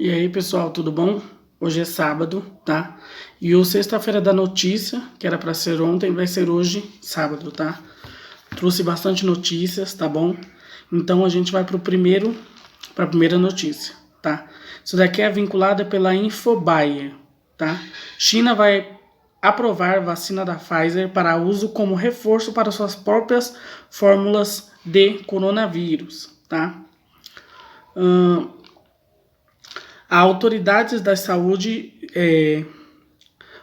E aí, pessoal, tudo bom? Hoje é sábado, tá? E o Sexta-feira da Notícia, que era para ser ontem, vai ser hoje, sábado, tá? Trouxe bastante notícias, tá bom? Então a gente vai para a primeira notícia, tá? Isso daqui é vinculada pela Infobayer, tá? China vai aprovar vacina da Pfizer para uso como reforço para suas próprias fórmulas de coronavírus, tá? As autoridades da saúde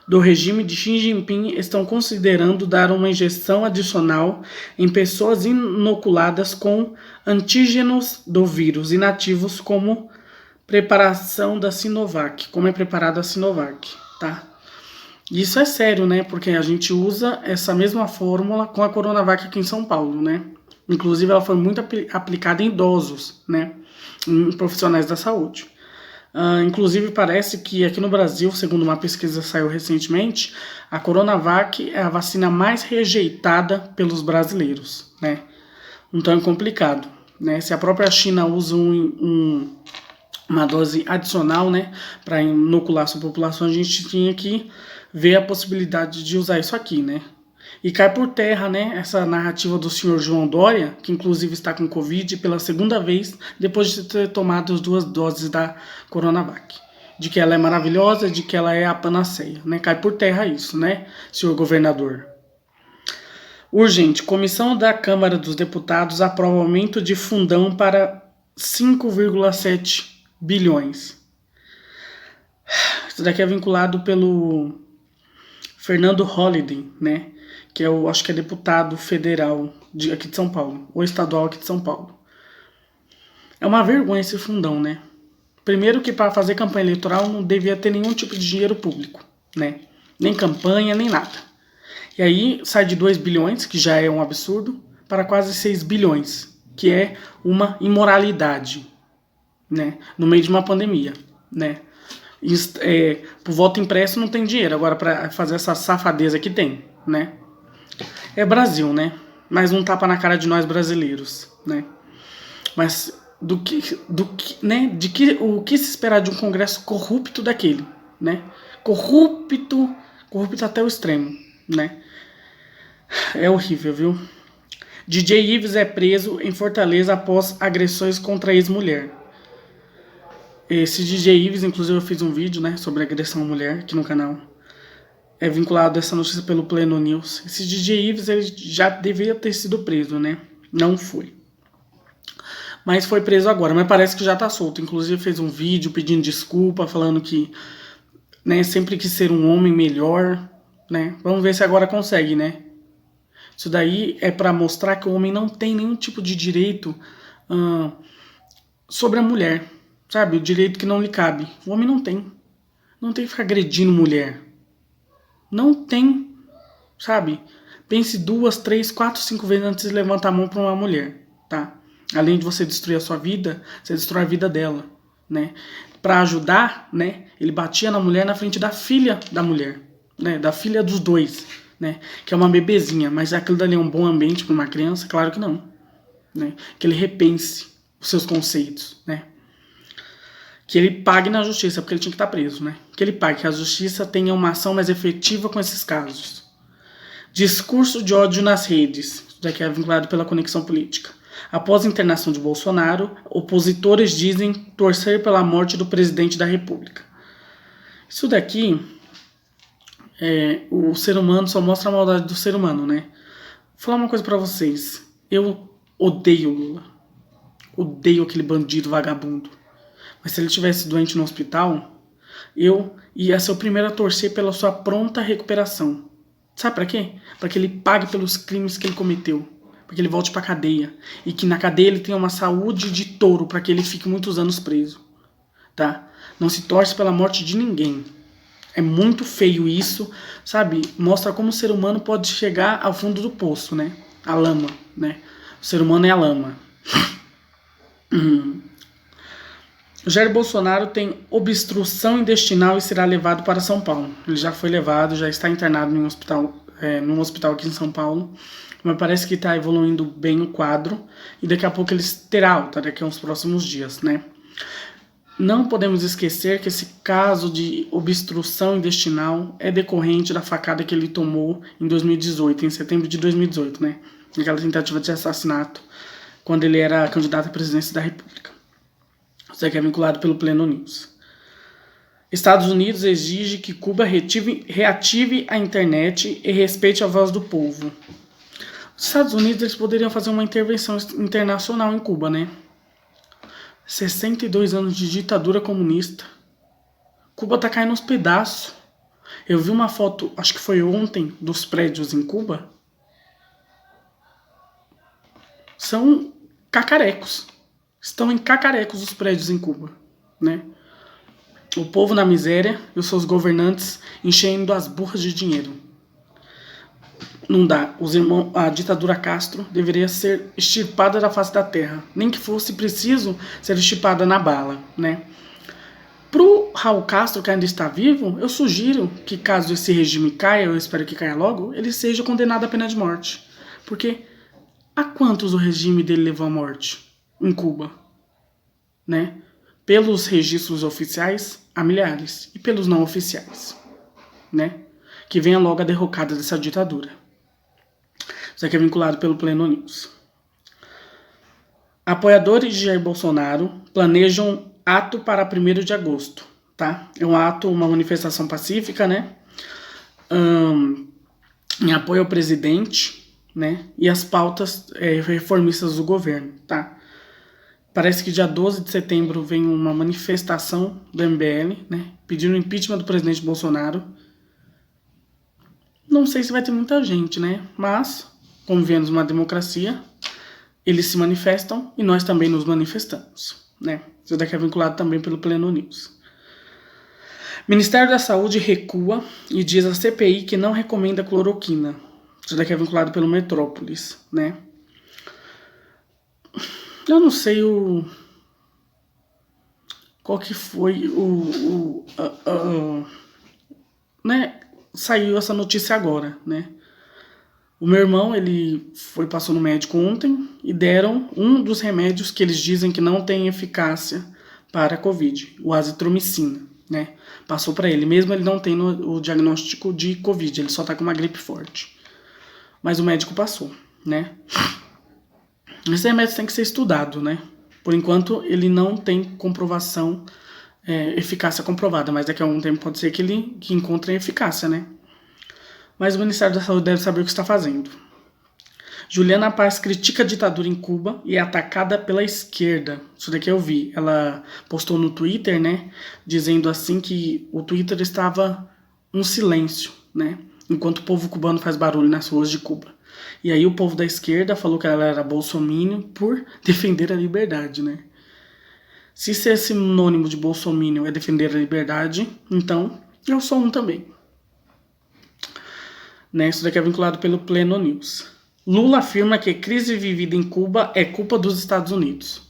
do regime de Xi Jinping estão considerando dar uma injeção adicional em pessoas inoculadas com antígenos do vírus inativos como preparação da Sinovac, como é preparada a Sinovac, tá? Isso é sério, né? Porque a gente usa essa mesma fórmula com a Coronavac aqui em São Paulo, né? Inclusive ela foi muito aplicada em idosos, né? Em profissionais da saúde. Inclusive parece que aqui no Brasil, segundo uma pesquisa que saiu recentemente, a Coronavac é a vacina mais rejeitada pelos brasileiros, né? Então é complicado, né? Se a própria China usa uma dose adicional, né, para inocular sua população, a gente tinha que ver a possibilidade de usar isso aqui, né? E cai por terra, né, essa narrativa do senhor João Dória, que inclusive está com Covid pela segunda vez, depois de ter tomado as 2 doses da Coronavac. De que ela é maravilhosa, de que ela é a panaceia, né? Cai por terra isso, né, senhor governador. Urgente, comissão da Câmara dos Deputados aprova aumento de fundão para 5,7 bilhões. Isso daqui é vinculado pelo Fernando Holliday, né? Que acho que é deputado federal aqui de São Paulo, ou estadual aqui de São Paulo. É uma vergonha esse fundão, né? Primeiro que para fazer campanha eleitoral não devia ter nenhum tipo de dinheiro público, né? Nem campanha, nem nada. E aí sai de 2 bilhões, que já é um absurdo, para quase 6 bilhões, que é uma imoralidade, né? No meio de uma pandemia, né? Pro voto impresso não tem dinheiro, agora para fazer essa safadeza que tem, né? É Brasil, né? Mas um tapa na cara de nós brasileiros, né? Mas o que se esperar de um Congresso corrupto daquele, né? Corrupto até o extremo, né? É horrível, viu? DJ Ives é preso em Fortaleza após agressões contra ex-mulher. Esse DJ Ives, inclusive eu fiz um vídeo, né, sobre agressão à mulher aqui no canal. É vinculado a essa notícia pelo Pleno News. Esse DJ Ives ele já deveria ter sido preso, né? Não foi. Mas foi preso agora, mas parece que já tá solto. Inclusive fez um vídeo pedindo desculpa, falando que, né, sempre quis ser um homem melhor, né? Vamos ver se agora consegue, né? Isso daí é para mostrar que o homem não tem nenhum tipo de direito sobre a mulher, sabe? O direito que não lhe cabe. O homem não tem. Não tem que ficar agredindo mulher. Não tem, sabe? Pense 2, 3, 4, 5 vezes antes de levantar a mão para uma mulher, tá? Além de você destruir a sua vida, você destrói a vida dela, né? Para ajudar, né? Ele batia na mulher na frente da filha da mulher, né? Da filha dos dois, né? Que é uma bebezinha, mas aquilo dali é um bom ambiente para uma criança? Claro que não, né? Que ele repense os seus conceitos, né? Que ele pague na justiça, porque ele tinha que estar preso, né? Que ele pague, que a justiça tenha uma ação mais efetiva com esses casos. Discurso de ódio nas redes, isso daqui é vinculado pela conexão política. Após a internação de Bolsonaro, opositores dizem torcer pela morte do presidente da República. Isso daqui, o ser humano só mostra a maldade do ser humano, né? Vou falar uma coisa pra vocês. Eu odeio Lula. Odeio aquele bandido vagabundo. Mas se ele estivesse doente no hospital, eu ia ser o primeiro a torcer pela sua pronta recuperação. Sabe pra quê? Pra que ele pague pelos crimes que ele cometeu. Pra que ele volte pra cadeia. E que na cadeia ele tenha uma saúde de touro, pra que ele fique muitos anos preso. Tá? Não se torce pela morte de ninguém. É muito feio isso, sabe? Mostra como o ser humano pode chegar ao fundo do poço, né? A lama, né? O ser humano é a lama. Jair Bolsonaro tem obstrução intestinal e será levado para São Paulo. Ele já foi levado, já está internado num hospital aqui em São Paulo. Mas parece que está evoluindo bem o quadro. E daqui a pouco ele terá alta, daqui a uns próximos dias, né? Não podemos esquecer que esse caso de obstrução intestinal é decorrente da facada que ele tomou em 2018, em setembro de 2018, né? Aquela tentativa de assassinato, quando ele era candidato à presidência da República. Isso aqui é vinculado pelo Pleno News. Estados Unidos exige que Cuba reative a internet e respeite a voz do povo. Os Estados Unidos eles poderiam fazer uma intervenção internacional em Cuba, né? 62 anos de ditadura comunista. Cuba tá caindo aos pedaços. Eu vi uma foto, acho que foi ontem, dos prédios em Cuba. São cacarecos. Estão em cacarecos os prédios em Cuba, né? O povo na miséria e os seus governantes enchendo as burras de dinheiro. Não dá. A ditadura Castro deveria ser extirpada da face da terra. Nem que fosse preciso ser extirpada na bala, né? Pro Raul Castro, que ainda está vivo, eu sugiro que caso esse regime caia, eu espero que caia logo, ele seja condenado à pena de morte. Porque a quantos o regime dele levou à morte em Cuba? Né? Pelos registros oficiais, a milhares. E pelos não oficiais. Né? Que venha logo a derrocada dessa ditadura. Isso aqui é vinculado pelo Pleno News. Apoiadores de Jair Bolsonaro planejam ato para 1º de agosto. Tá? É um ato, uma manifestação pacífica, né? Em apoio ao presidente, né? E as pautas reformistas do governo. Tá? Parece que dia 12 de setembro vem uma manifestação do MBL, né? Pedindo o impeachment do presidente Bolsonaro. Não sei se vai ter muita gente, né? Mas, como vemos uma democracia, eles se manifestam e nós também nos manifestamos, né? Isso daqui é vinculado também pelo Pleno News. Ministério da Saúde recua e diz à CPI que não recomenda cloroquina. Isso daqui é vinculado pelo Metrópolis, né? Eu não sei qual que foi né? Saiu essa notícia agora, né? O meu irmão, ele passou no médico ontem e deram um dos remédios que eles dizem que não tem eficácia para a Covid, o azitromicina, né? Passou para ele, mesmo ele não tendo o diagnóstico de Covid, ele só tá com uma gripe forte. Mas o médico passou, né? Esse remédio tem que ser estudado, né? Por enquanto, ele não tem comprovação, eficácia comprovada, mas daqui a algum tempo pode ser que ele encontre eficácia, né? Mas o Ministério da Saúde deve saber o que está fazendo. Juliana Paz critica a ditadura em Cuba e é atacada pela esquerda. Isso daqui eu vi. Ela postou no Twitter, né? Dizendo assim que o Twitter estava um silêncio, né? Enquanto o povo cubano faz barulho nas ruas de Cuba. E aí o povo da esquerda falou que ela era bolsominion por defender a liberdade, né? Se ser sinônimo de bolsominion é defender a liberdade, então eu sou um também. Né, isso daqui é vinculado pelo Pleno News. Lula afirma que a crise vivida em Cuba é culpa dos Estados Unidos.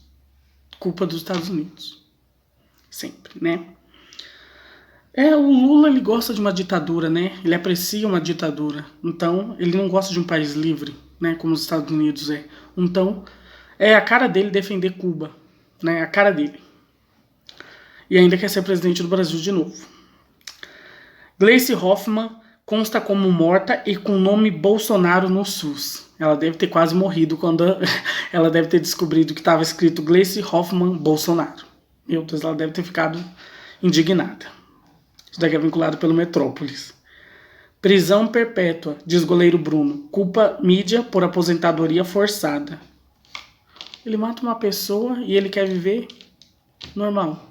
Culpa dos Estados Unidos. Sempre, né? O Lula, ele gosta de uma ditadura, né? Ele aprecia uma ditadura. Então, ele não gosta de um país livre, né? Como os Estados Unidos é. Então, é a cara dele defender Cuba, né? A cara dele. E ainda quer ser presidente do Brasil de novo. Gleice Hoffmann consta como morta e com o nome Bolsonaro no SUS. Ela deve ter quase morrido quando ela deve ter descobrido que estava escrito Gleice Hoffmann Bolsonaro. Meu Deus, ela deve ter ficado indignada. Isso daqui é vinculado pelo Metrópolis. Prisão perpétua, diz goleiro Bruno. Culpa mídia por aposentadoria forçada. Ele mata uma pessoa e ele quer viver normal.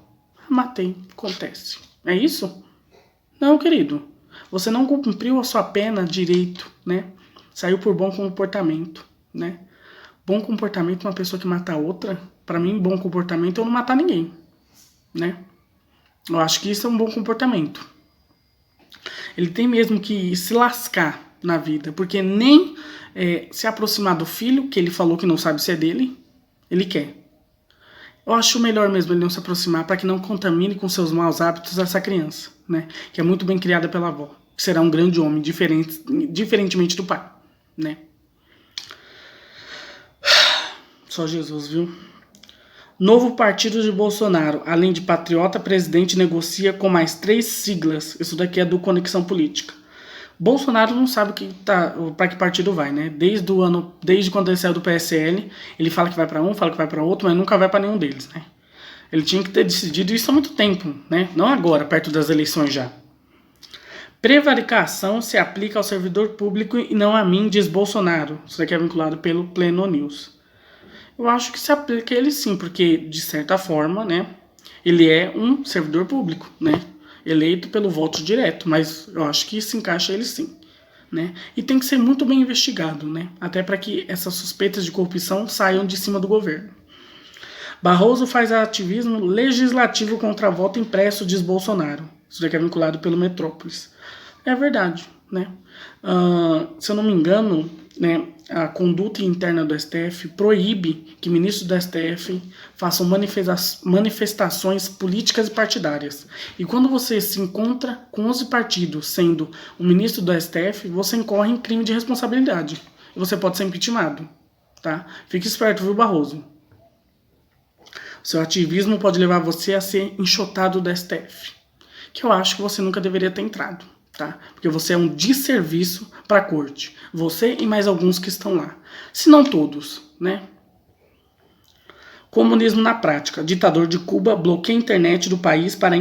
Matei, acontece. É isso? Não, querido. Você não cumpriu a sua pena direito, né? Saiu por bom comportamento, né? Bom comportamento, uma pessoa que mata a outra, pra mim, bom comportamento é eu não matar ninguém, né? Eu acho que isso é um bom comportamento. Ele tem mesmo que se lascar na vida, porque nem se aproximar do filho, que ele falou que não sabe se é dele, ele quer. Eu acho melhor mesmo ele não se aproximar para que não contamine com seus maus hábitos essa criança, né? Que é muito bem criada pela avó. Que será um grande homem, diferentemente do pai, né? Só Jesus, viu? Novo partido de Bolsonaro, além de patriota, presidente negocia com mais 3 siglas. Isso daqui é do Conexão Política. Bolsonaro não sabe para que partido vai, né? Desde quando ele saiu do PSL, ele fala que vai para um, fala que vai para outro, mas nunca vai para nenhum deles, né? Ele tinha que ter decidido isso há muito tempo, né? Não agora, perto das eleições já. Prevaricação se aplica ao servidor público e não a mim, diz Bolsonaro. Isso daqui é vinculado pelo Pleno News. Eu acho que se aplica a ele sim, porque, de certa forma, né, ele é um servidor público, né, eleito pelo voto direto, mas eu acho que se encaixa a ele sim, né, e tem que ser muito bem investigado, né, até para que essas suspeitas de corrupção saiam de cima do governo. Barroso faz ativismo legislativo contra voto impresso, diz Bolsonaro. Isso daqui é vinculado pelo Metrópolis. É verdade, né? Se eu não me engano, né, a conduta interna do STF proíbe que ministros do STF façam manifestações políticas e partidárias. E quando você se encontra com 11 partidos sendo um ministro do STF, você incorre em crime de responsabilidade. E você pode ser impeachmentado, tá? Fique esperto, viu, Barroso? Seu ativismo pode levar você a ser enxotado do STF, que eu acho que você nunca deveria ter entrado, tá? Porque você é um desserviço para a corte. Você e mais alguns que estão lá. Se não todos, né? Comunismo na prática. Ditador de Cuba bloqueia a internet do país para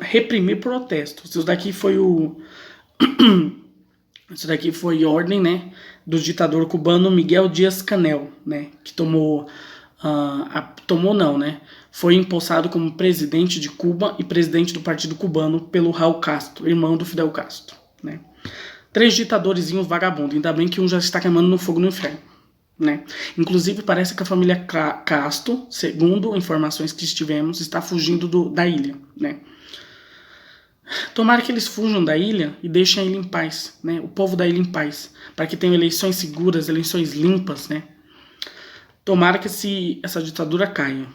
reprimir protestos. Isso daqui foi Isso daqui foi ordem, né, do ditador cubano Miguel Díaz-Canel, né? Que foi empossado como presidente de Cuba e presidente do Partido Cubano pelo Raul Castro, irmão do Fidel Castro, né? 3 ditadorzinhos vagabundos, ainda bem que um já está queimando no fogo no inferno, né? Inclusive parece que a família Castro, segundo informações que tivemos, está fugindo da ilha, né? Tomara que eles fujam da ilha e deixem a ilha em paz, né? O povo da ilha em paz, para que tenham eleições seguras, eleições limpas, né? Tomara que essa ditadura caia.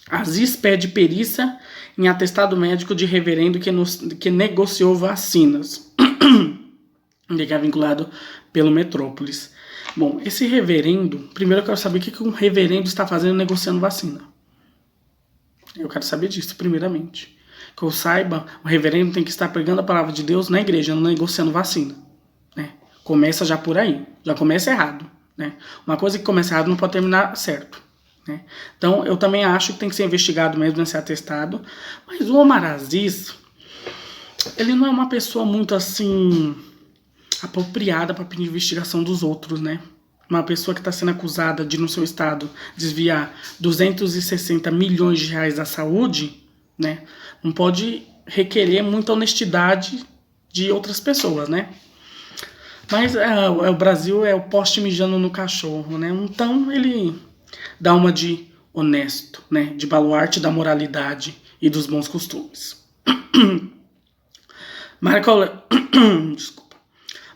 Aziz pede perícia em atestado médico de reverendo que negociou vacinas. Que é vinculado pelo Metrópolis. Bom, esse reverendo... Primeiro eu quero saber o que um reverendo está fazendo negociando vacina. Eu quero saber disso, primeiramente. Que eu saiba, o reverendo tem que estar pregando a palavra de Deus na igreja, não negociando vacina, né? Começa já por aí. Já começa errado, né? Uma coisa que começa errado não pode terminar certo, né? Então, eu também acho que tem que ser investigado mesmo nesse atestado. Mas o Omar Aziz, ele não é uma pessoa muito assim apropriada para pedir investigação dos outros, né? Uma pessoa que está sendo acusada de, no seu estado, desviar 260 milhões de reais da saúde, né? Não pode requerer muita honestidade de outras pessoas, né? Mas o Brasil é o poste mijando no cachorro, né? Então ele dá uma de honesto, né? De baluarte da moralidade e dos bons costumes.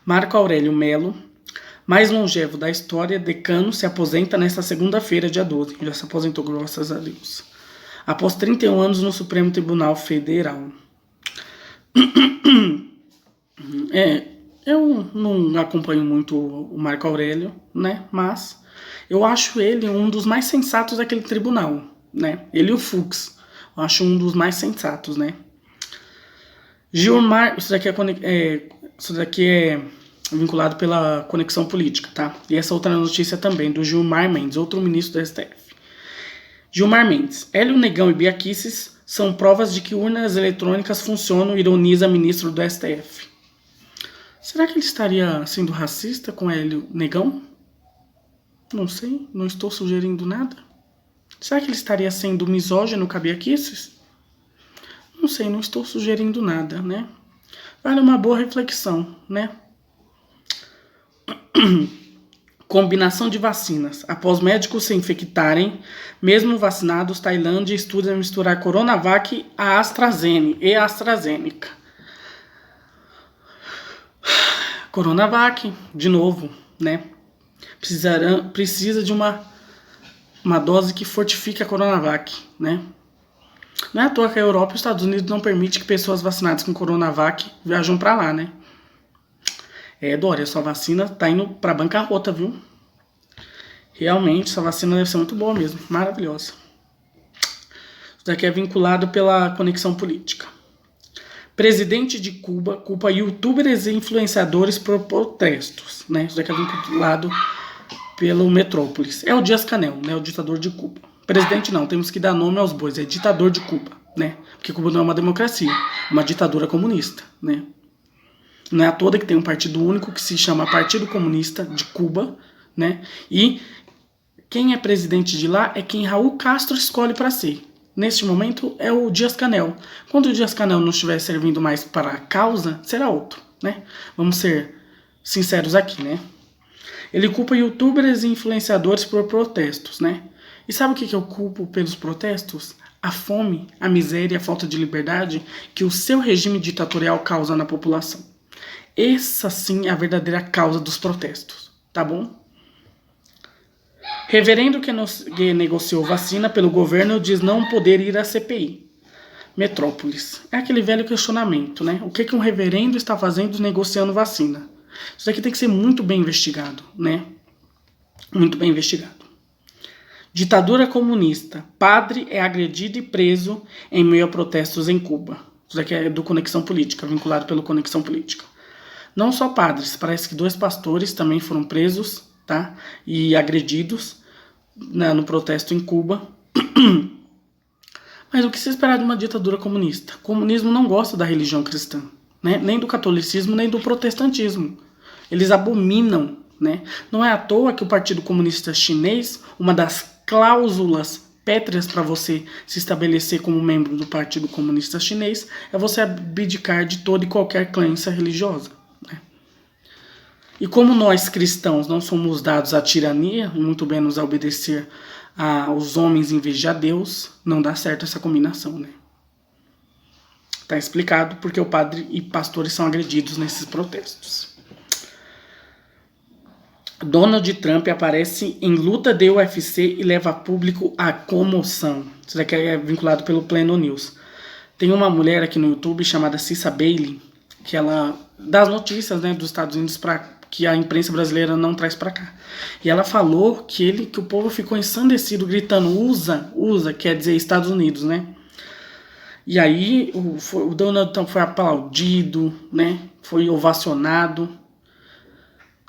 Marco Aurélio Melo, mais longevo da história, decano, se aposenta nesta segunda-feira, dia 12. Já se aposentou, graças a Deus. Após 31 anos no Supremo Tribunal Federal. Eu não acompanho muito o Marco Aurélio, né? Mas eu acho ele um dos mais sensatos daquele tribunal, né? Ele e o Fux. Eu acho um dos mais sensatos, né? Gilmar... Isso daqui é vinculado pela Conexão Política, tá? E essa outra notícia também, do Gilmar Mendes, outro ministro do STF. Gilmar Mendes. Hélio Negão e Bia Kicis são provas de que urnas eletrônicas funcionam, ironiza ministro do STF. Será que ele estaria sendo racista com Hélio Negão? Não sei, não estou sugerindo nada. Será que ele estaria sendo misógino com a Bia Kicis? Não sei, não estou sugerindo nada, né? Vale uma boa reflexão, né? Combinação de vacinas. Após médicos se infectarem, mesmo vacinados, Tailândia estuda misturar Coronavac a AstraZeneca. Coronavac, de novo, né? Precisa de uma dose que fortifique a Coronavac, né? Não é à toa que a Europa e os Estados Unidos não permitem que pessoas vacinadas com Coronavac viajam pra lá, né? Dória, sua vacina tá indo pra bancarrota, viu? Realmente, essa vacina deve ser muito boa mesmo, maravilhosa. Isso daqui é vinculado pela conexão política. Presidente de Cuba culpa youtubers e influenciadores por protestos, né? Isso daqui é vinculado pelo Metrópolis. É o Dias-Canel, né? O ditador de Cuba. Presidente não, temos que dar nome aos bois, é ditador de Cuba, né? Porque Cuba não é uma democracia, é uma ditadura comunista, né? Não é à toa que tem um partido único que se chama Partido Comunista de Cuba, né? E quem é presidente de lá é quem Raul Castro escolhe para ser. Neste momento é o Dias-Canel. Quando o Dias-Canel não estiver servindo mais para a causa, será outro, né? Vamos ser sinceros aqui, né? Ele culpa youtubers e influenciadores por protestos, né? E sabe o que eu culpo pelos protestos? A fome, a miséria e a falta de liberdade que o seu regime ditatorial causa na população. Essa sim é a verdadeira causa dos protestos, tá bom? Reverendo que negociou vacina pelo governo diz não poder ir à CPI. Metrópolis. É aquele velho questionamento, né? O que um reverendo está fazendo negociando vacina? Isso daqui tem que ser muito bem investigado, né? Muito bem investigado. Ditadura comunista. Padre é agredido e preso em meio a protestos em Cuba. Isso daqui é do Conexão Política, vinculado pelo Conexão Política. Não só padres, parece que 2 pastores também foram presos, tá? E agredidos no protesto em Cuba. Mas o que se esperar de uma ditadura comunista? O comunismo não gosta da religião cristã, né? Nem do catolicismo, nem do protestantismo. Eles abominam, né? Não é à toa que o Partido Comunista Chinês, uma das cláusulas pétreas para você se estabelecer como membro do Partido Comunista Chinês é você abdicar de toda e qualquer crença religiosa, né? E como nós cristãos não somos dados à tirania, e muito menos a obedecer aos homens em vez de a Deus, não dá certo essa combinação, né? Tá explicado porque o padre e pastores são agredidos nesses protestos. Donald Trump aparece em luta de UFC e leva a público a comoção. Isso daqui é vinculado pelo Pleno News. Tem uma mulher aqui no YouTube chamada Cissa Bailey, que ela dá as notícias, né, dos Estados Unidos que a imprensa brasileira não traz para cá. E ela falou que o povo ficou ensandecido gritando USA, quer dizer Estados Unidos, né? E aí o Donald Trump foi aplaudido, né? Foi ovacionado.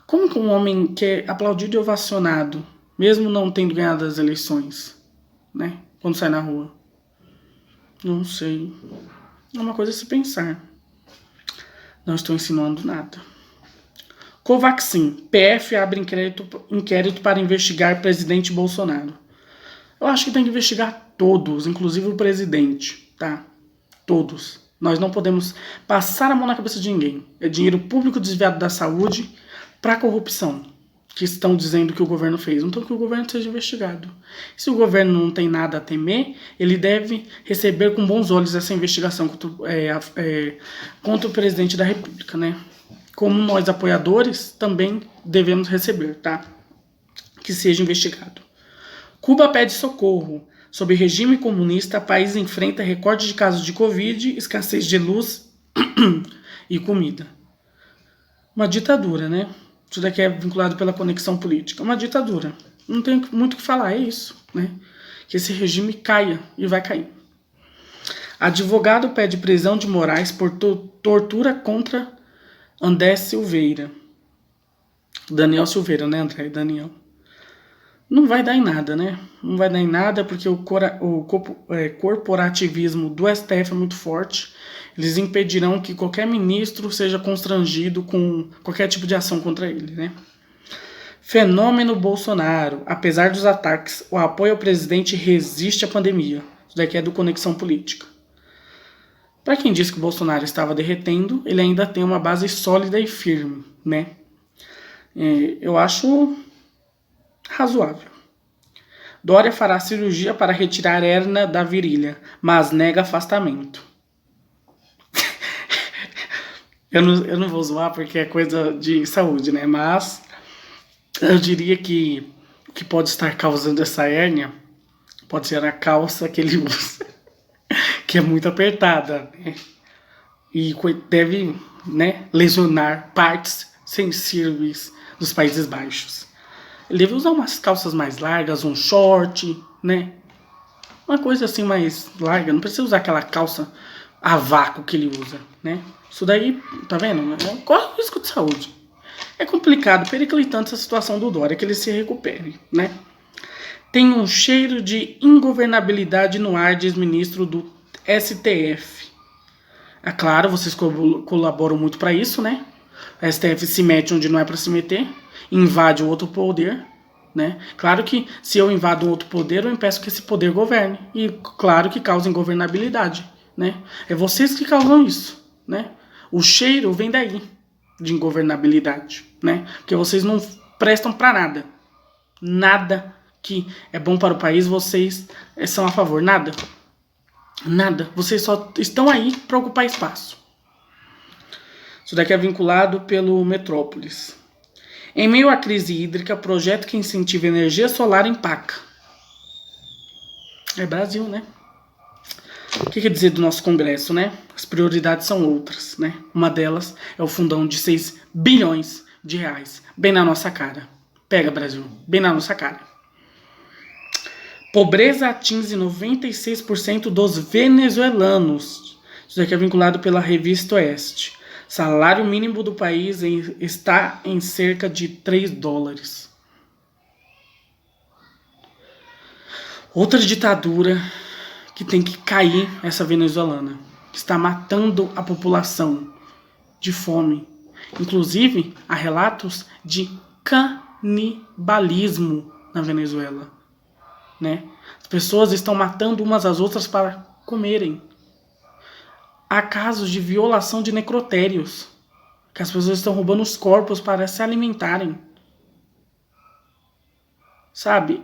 Como que um homem que é aplaudido e ovacionado, mesmo não tendo ganhado as eleições, né? Quando sai na rua? Não sei. É uma coisa a se pensar. Não estou insinuando nada. Covaxin. PF abre inquérito para investigar presidente Bolsonaro. Eu acho que tem que investigar todos, inclusive o presidente, tá? Todos. Nós não podemos passar a mão na cabeça de ninguém. É dinheiro público desviado da saúde para corrupção, que estão dizendo que o governo fez. Então que o governo seja investigado. Se o governo não tem nada a temer, ele deve receber com bons olhos essa investigação contra o presidente da República, né? Como nós apoiadores também devemos receber, tá? Que seja investigado. Cuba pede socorro. Sob regime comunista, o país enfrenta recorde de casos de Covid, escassez de luz e comida. Uma ditadura, né? Isso daqui é vinculado pela conexão política. Uma ditadura. Não tem muito o que falar, é isso, né? Que esse regime caia e vai cair. Advogado pede prisão de Moraes por tortura contra André Silveira. Daniel Silveira, né, André? Daniel. Não vai dar em nada, né? Não vai dar em nada porque o corporativismo do STF é muito forte. Eles impedirão que qualquer ministro seja constrangido com qualquer tipo de ação contra ele, né? Fenômeno Bolsonaro. Apesar dos ataques, o apoio ao presidente resiste à pandemia. Isso daqui é do Conexão Política. Para quem disse que o Bolsonaro estava derretendo, ele ainda tem uma base sólida e firme, né? Eu acho razoável. Dória fará cirurgia para retirar hérnia da virilha, mas nega afastamento. eu não vou zoar porque é coisa de saúde, né? Mas eu diria que o que pode estar causando essa hérnia pode ser a calça que ele usa, que é muito apertada, né? E deve, né, lesionar partes sensíveis dos Países Baixos. Ele deve usar umas calças mais largas, um short, né? Uma coisa assim mais larga. Não precisa usar aquela calça a vácuo que ele usa, né? Isso daí, tá vendo? Corre risco de saúde. É complicado, periclitante essa situação do Dória, que ele se recupere, né? Tem um cheiro de ingovernabilidade no ar, diz ministro do STF. É claro, vocês colaboram muito para isso, né? A STF se mete onde não é para se meter, invade o outro poder, né? Claro que se eu invado um outro poder, eu impeço que esse poder governe. E claro que causa ingovernabilidade, né? É vocês que causam isso, né? O cheiro vem daí, de ingovernabilidade, né? Porque vocês não prestam para nada. Nada que é bom para o país, vocês são a favor. Nada. Nada. Vocês só estão aí para ocupar espaço. Isso daqui é vinculado pelo Metrópolis. Em meio à crise hídrica, projeto que incentiva energia solar empaca. É Brasil, né? O que quer dizer do nosso Congresso, né? As prioridades são outras, né? Uma delas é o fundão de 6 bilhões de reais, bem na nossa cara. Pega, Brasil, bem na nossa cara. Pobreza atinge 96% dos venezuelanos. Isso daqui é vinculado pela revista Oeste. Salário mínimo do país está em cerca de 3 dólares. Outra ditadura que tem que cair, essa venezuelana, que está matando a população de fome. Inclusive, há relatos de canibalismo na Venezuela, né? As pessoas estão matando umas às outras para comerem. Há casos de violação de necrotérios, que as pessoas estão roubando os corpos para se alimentarem. Sabe?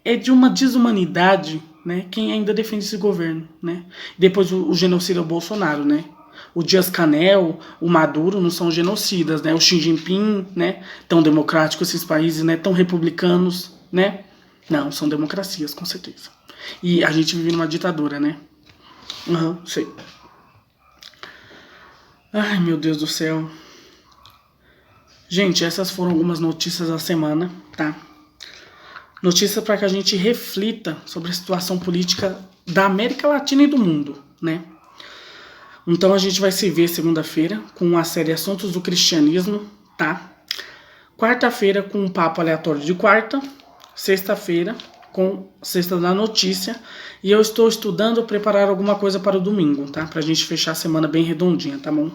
É de uma desumanidade, né? Quem ainda defende esse governo, né? Depois o genocida é o Bolsonaro, né? O Dias-Canel, o Maduro não são genocidas, né? O Xi Jinping, né? Tão democráticos esses países, né? Tão republicanos, né? Não, são democracias, com certeza. E a gente vive numa ditadura, né? Sei. Ai, meu Deus do céu. Gente, essas foram algumas notícias da semana, tá? Notícias para que a gente reflita sobre a situação política da América Latina e do mundo, né? Então a gente vai se ver segunda-feira com a série Assuntos do Cristianismo, tá? Quarta-feira com um papo aleatório de quarta. Sexta-feira com Sexta da Notícia. E eu estou estudando preparar alguma coisa para o domingo, tá? Pra gente fechar a semana bem redondinha, tá bom?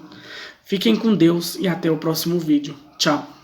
Fiquem com Deus e até o próximo vídeo. Tchau!